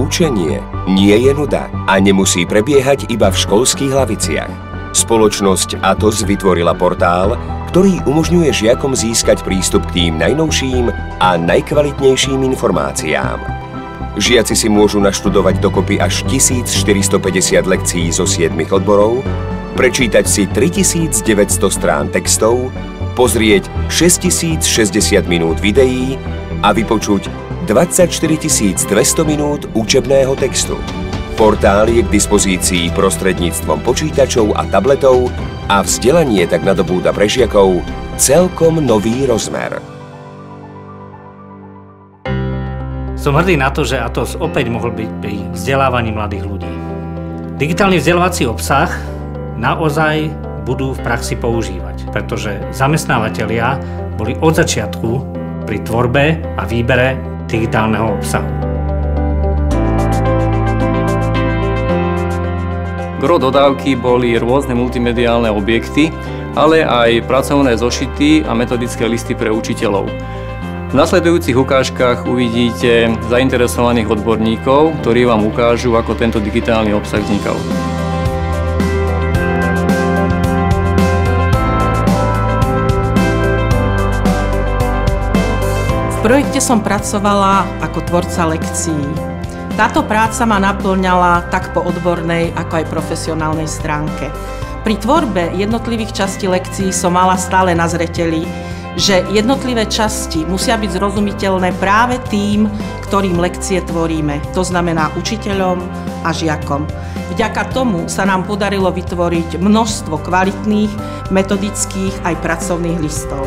Učenie nie je nuda a nemusí prebiehať iba v školských laviciach. Spoločnosť Atos vytvorila portál, ktorý umožňuje žiakom získať prístup k tým najnovším a najkvalitnejším informáciám. Žiaci si môžu naštudovať dokopy až 1450 lekcií zo 7 odborov, prečítať si 3900 strán textov, pozrieť 6060 minút videí a vypočuť 24 200 minút učebného textu. Portál je k dispozícii prostredníctvom počítačov a tabletov a vzdelanie tak nadobúda pre žiakov celkom nový rozmer. Som hrdý na to, že Atos opäť mohol byť pri vzdelávaní mladých ľudí. Digitálny vzdelávací obsah naozaj budú v praxi používať, pretože zamestnávateľia boli od začiatku pri tvorbe a výbere digitálneho obsahu. Gro dodávky boli rôzne multimediálne objekty, ale aj pracovné zošity a metodické listy pre učiteľov. V nasledujúcich ukážkach uvidíte zainteresovaných odborníkov, ktorí vám ukážu, ako tento digitálny obsah vznikal. V projekte som pracovala ako tvorca lekcií. Táto práca ma naplňala tak po odbornej, ako aj profesionálnej stránke. Pri tvorbe jednotlivých častí lekcií som mala stále na zreteli, že jednotlivé časti musia byť zrozumiteľné práve tým, ktorým lekcie tvoríme, to znamená učiteľom a žiakom. Vďaka tomu sa nám podarilo vytvoriť množstvo kvalitných, metodických aj pracovných listov.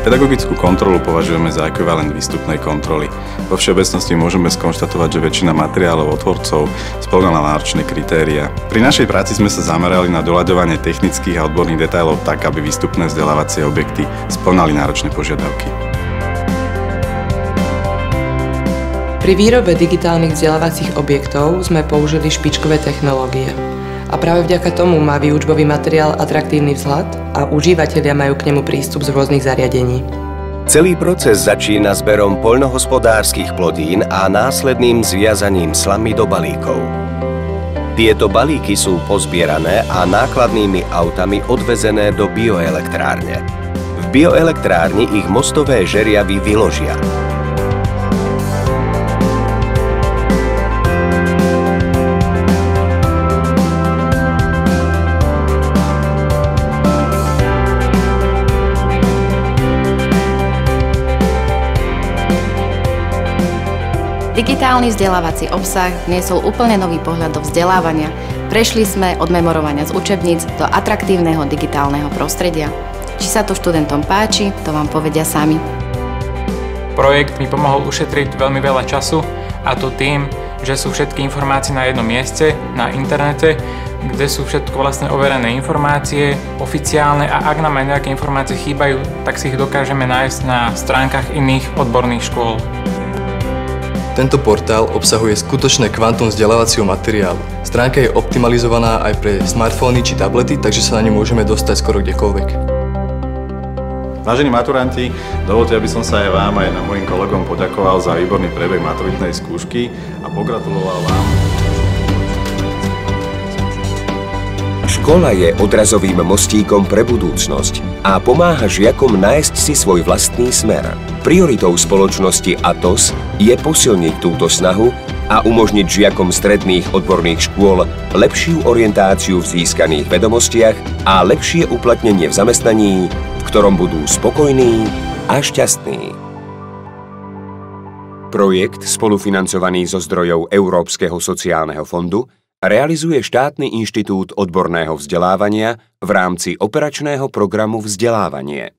Pedagogickú kontrolu považujeme za ekvivalent výstupnej kontroly. Vo všeobecnosti môžeme skonštatovať, že väčšina materiálov od tvorcov spĺňala náročné kritériá. Pri našej práci sme sa zamerali na doľaďovanie technických a odborných detailov tak, aby výstupné vzdelávacie objekty spĺňali náročné požiadavky. Pri výrobe digitálnych vzdelávacích objektov sme použili špičkové technológie. A práve vďaka tomu má výučbový materiál atraktívny vzhľad a užívateľia majú k nemu prístup z rôznych zariadení. Celý proces začína zberom poľnohospodárskych plodín a následným zviazaním slamy do balíkov. Tieto balíky sú pozbierané a nákladnými autami odvezené do bioelektrárne. V bioelektrárni ich mostové žeriavy vyložia. Digitálny vzdelávací obsah vniesol úplne nový pohľad do vzdelávania. Prešli sme od memorovania z učebníc do atraktívneho digitálneho prostredia. Či sa to študentom páči, to vám povedia sami. Projekt mi pomohol ušetriť veľmi veľa času, a to tým, že sú všetky informácie na jednom mieste, na internete, kde sú všetko vlastne overené informácie, oficiálne, a ak nám aj nejaké informácie chýbajú, tak si ich dokážeme nájsť na stránkach iných odborných škôl. Tento portál obsahuje skutočné kvantum vzdelávacieho materiálu. Stránka je optimalizovaná aj pre smartfóny či tablety, takže sa na ňu môžeme dostať skoro kdekoľvek. Vážení maturanti, dovoľte, aby som sa aj vám, aj mojim kolegom poďakoval za výborný priebeh maturitnej skúšky a pogratuloval vám. Škola je odrazovým mostíkom pre budúcnosť a pomáha žiakom nájsť si svoj vlastný smer. Prioritou spoločnosti Atos je posilniť túto snahu a umožniť žiakom stredných odborných škôl lepšiu orientáciu v získaných vedomostiach a lepšie uplatnenie v zamestnaní, v ktorom budú spokojní a šťastní. Projekt, spolufinancovaný zo zdrojov Európskeho sociálneho fondu, realizuje Štátny inštitút odborného vzdelávania v rámci operačného programu Vzdelávanie.